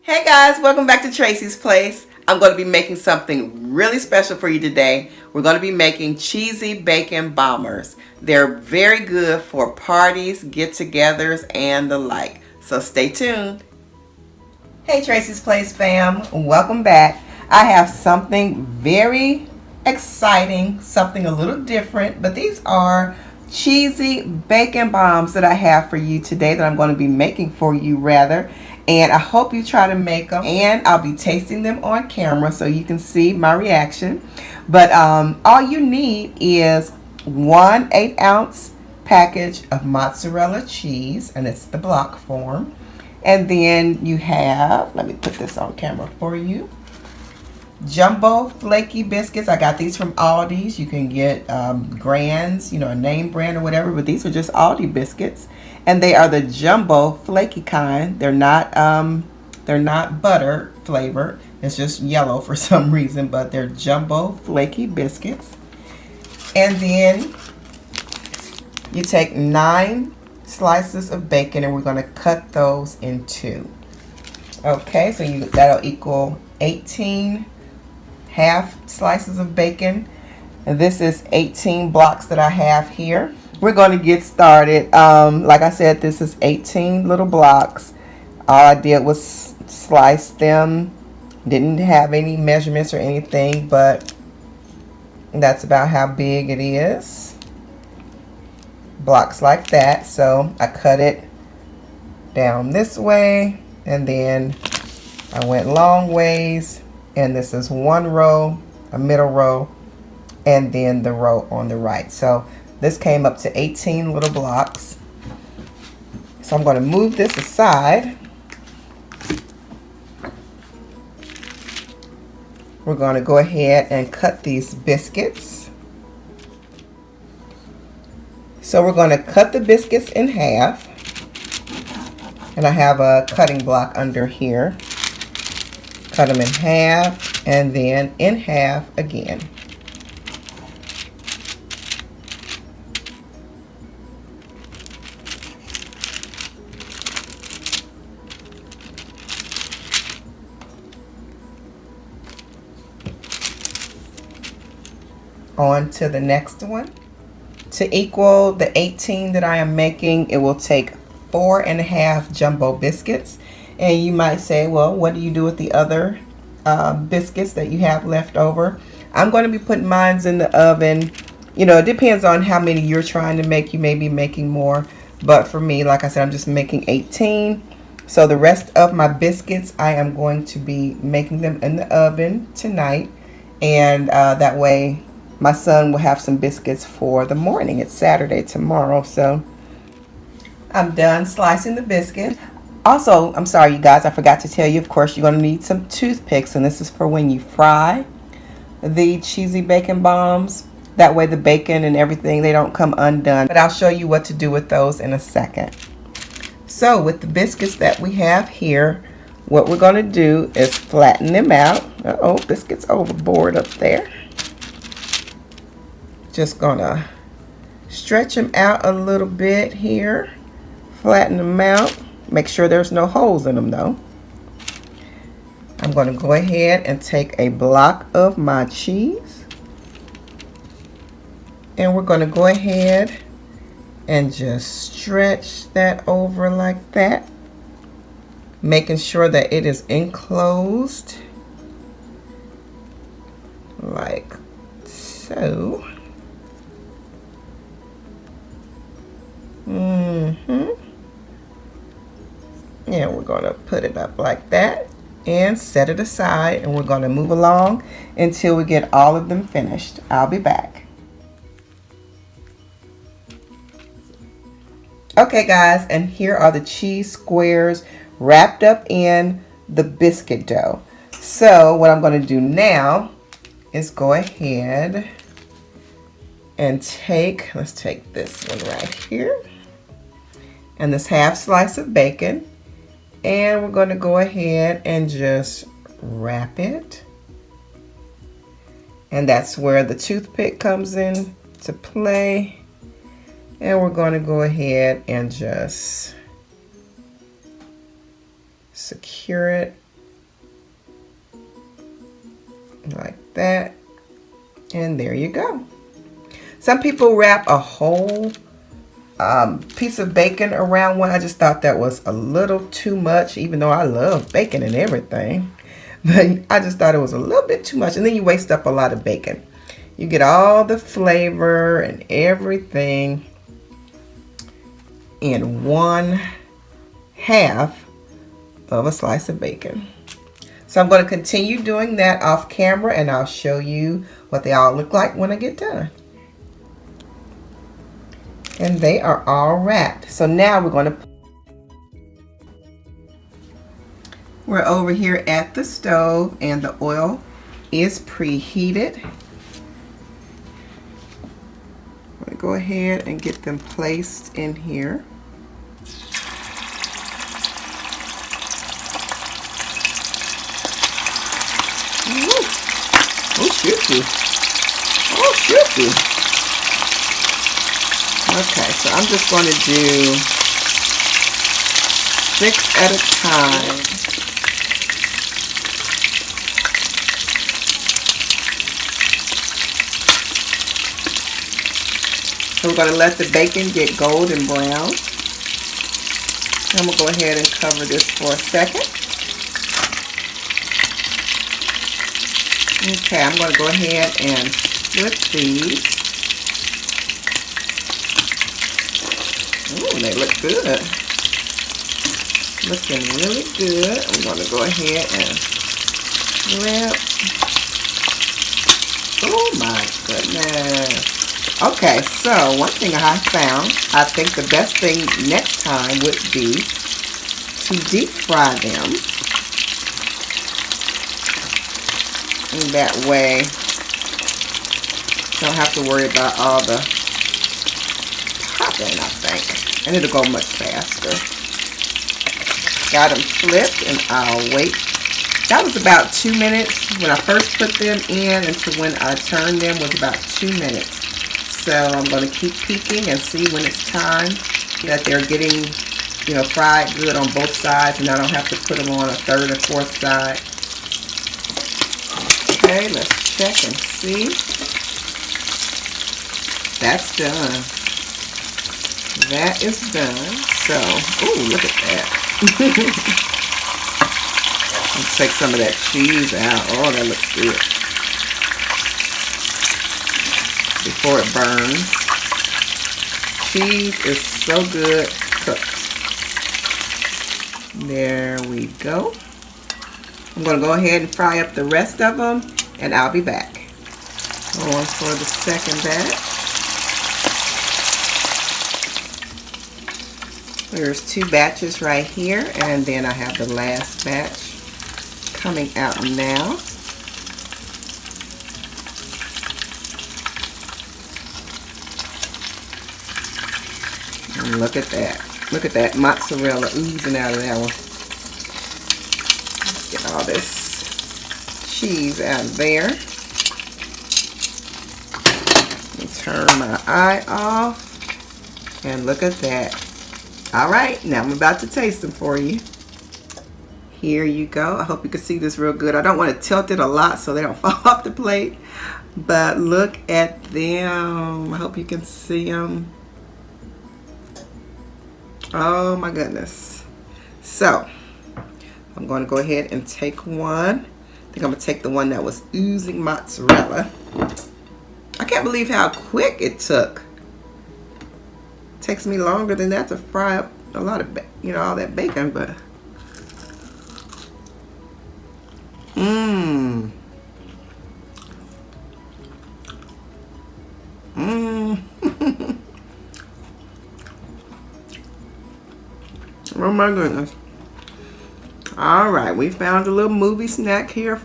Hey guys, welcome back to Tracie's Place. I'm going to be making something really special for you today. We're going to be making cheesy bacon bombers. They're very good for parties, get-togethers, and the like. So stay tuned. Hey Tracie's Place fam, welcome back. I have something very exciting, something a little different, but these are cheesy bacon bombs that I have for you today that I'm going to be making for you rather. And I hope you try to make them, and I'll be tasting them on camera so you can see my reaction. But all you need is 1 8-ounce package of mozzarella cheese, and it's the block form. And then you have, let me put this on camera for you, jumbo flaky biscuits. I got these from Aldi's. You can get Grands, a name brand or whatever, but these are just Aldi biscuits. And they are the jumbo flaky kind. They're not butter flavored. It's just yellow for some reason, but they're jumbo flaky biscuits. And then you take 9 slices of bacon, and we're going to cut those in 2. Okay, so that'll equal 18 half slices of bacon. And this is 18 blocks that I have here. We're going to get started. Like I said, this is 18 little blocks. All I did was slice them. Didn't have any measurements or anything, but that's about how big it is. Blocks like that. So I cut it down this way, and then I went long ways, and this is one row, a middle row, and then the row on the right. So this came up to 18 little blocks. So I'm going to move this aside. We're going to go ahead and cut these biscuits. So we're going to cut the biscuits in half. And I have a cutting block under here. Cut them in half and then in half again. On to the next one. To equal the 18 that I am making, it will take 4.5 jumbo biscuits. And you might say, well, what do you do with the other biscuits that you have left over? I'm going to be putting mine in the oven. It depends on how many you're trying to make. You may be making more, but for me, like I said, I'm just making 18. So the rest of my biscuits, I am going to be making them in the oven tonight, and that way my son will have some biscuits for the morning. It's Saturday tomorrow, so I'm done slicing the biscuit. Also, I'm sorry, you guys, I forgot to tell you, of course, you're going to need some toothpicks, and this is for when you fry the cheesy bacon bombs. That way the bacon and everything, they don't come undone. But I'll show you what to do with those in a second. So with the biscuits that we have here, what we're going to do is flatten them out. Uh-oh, biscuits overboard up there. Just gonna stretch them out a little bit here, flatten them out, make sure there's no holes in them though. I'm going to go ahead and take a block of my cheese, and we're going to go ahead and just stretch that over like that, making sure that it is enclosed like so. And we're going to put it up like that and set it aside, and we're going to move along until we get all of them finished. I'll be back. Okay guys, and here are the cheese squares wrapped up in the biscuit dough. So what I'm going to do now is go ahead and let's take this one right here, and this half slice of bacon, and we're going to go ahead and just wrap it. And that's where the toothpick comes in to play. And we're going to go ahead and just secure it that. And there you go. Some people wrap a whole piece of bacon around one. I just thought that was a little too much, even though I love bacon and everything. But I just thought it was a little bit too much. And then you waste up a lot of bacon. You get all the flavor and everything in 1/2 of a slice of bacon. So I'm going to continue doing that off camera, and I'll show you what they all look like when I get done. And they are all wrapped. So now we're over here at the stove, and the oil is preheated. I'm going to go ahead and get them placed in here. Ooh. Oh, shooty. Oh, shooty. Okay, so I'm just going to do 6 at a time. So we're going to let the bacon get golden brown. I'm going to go ahead and cover this for a second. Okay, I'm going to go ahead and flip these. Ooh, they look good. Looking really good. I'm going to go ahead and flip. Oh my goodness. Okay, so one thing I found, I think the best thing next time would be to deep fry them. And that way, you don't have to worry about all the popping, I think. And it'll go much faster. Got them flipped, and I'll wait. That was about 2 minutes. When I first put them in until when I turned them was about 2 minutes. So I'm going to keep peeking and see when it's time that they're getting, you know, fried good on both sides, and I don't have to put them on a 3rd or 4th side. Okay, let's check and see. That's done. That is done. So, ooh, look at that. Let's take some of that cheese out. Oh, that looks good. Before it burns. Cheese is so good cooked. There we go. I'm going to go ahead and fry up the rest of them, and I'll be back. Going for the second batch. There's 2 batches right here, and then I have the last batch coming out now. And look at that. Look at that mozzarella oozing out of that one. Let's get all this cheese out of there. Let me turn my eye off. And look at that. All right, now I'm about to taste them for you. Here you go. I hope you can see this real good. I don't want to tilt it a lot so they don't fall off the plate. But look at them. I hope you can see them. Oh my goodness. So, I'm going to go ahead and take one. I think I'm going to take the one that was oozing mozzarella. I can't believe how quick it took. It takes me longer than that to fry up a lot of, all that bacon, but Oh my goodness. All right, we found a little movie snack here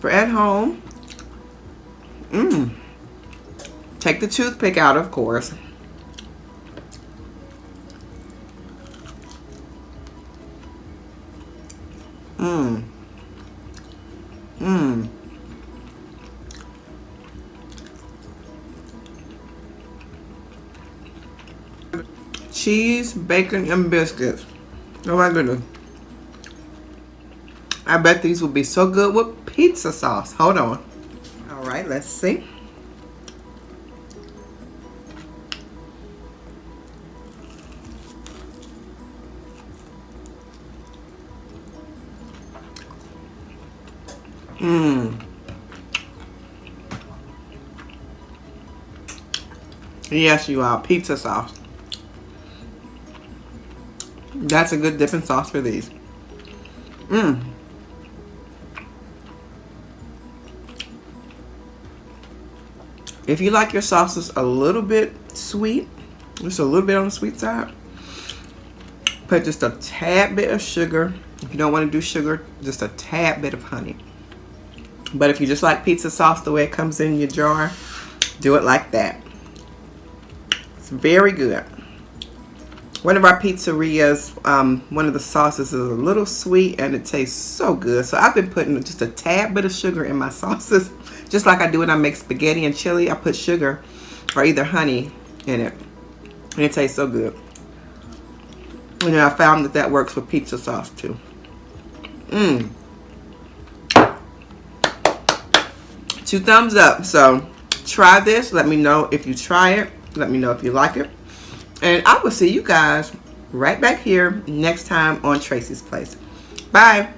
for at home. Take the toothpick out, of course. Cheese, bacon, and biscuits. Oh my goodness. I bet these will be so good with pizza sauce. Hold on. right, let's see. Yes, you are. Pizza sauce. That's a good dipping sauce for these. If you like your sauces a little bit sweet, just a little bit on the sweet side, put just a tad bit of sugar. If you don't want to do sugar, just a tad bit of honey. But if you just like pizza sauce the way it comes in your jar, do it like that. It's very good. One of our pizzerias, one of the sauces is a little sweet and it tastes so good. So I've been putting just a tad bit of sugar in my sauces. Just like I do when I make spaghetti and chili, I put sugar or either honey in it. And it tastes so good. And I found that that works with pizza sauce too. 2 thumbs up. So try this. Let me know if you try it. Let me know if you like it. And I will see you guys right back here next time on Tracie's Place. Bye.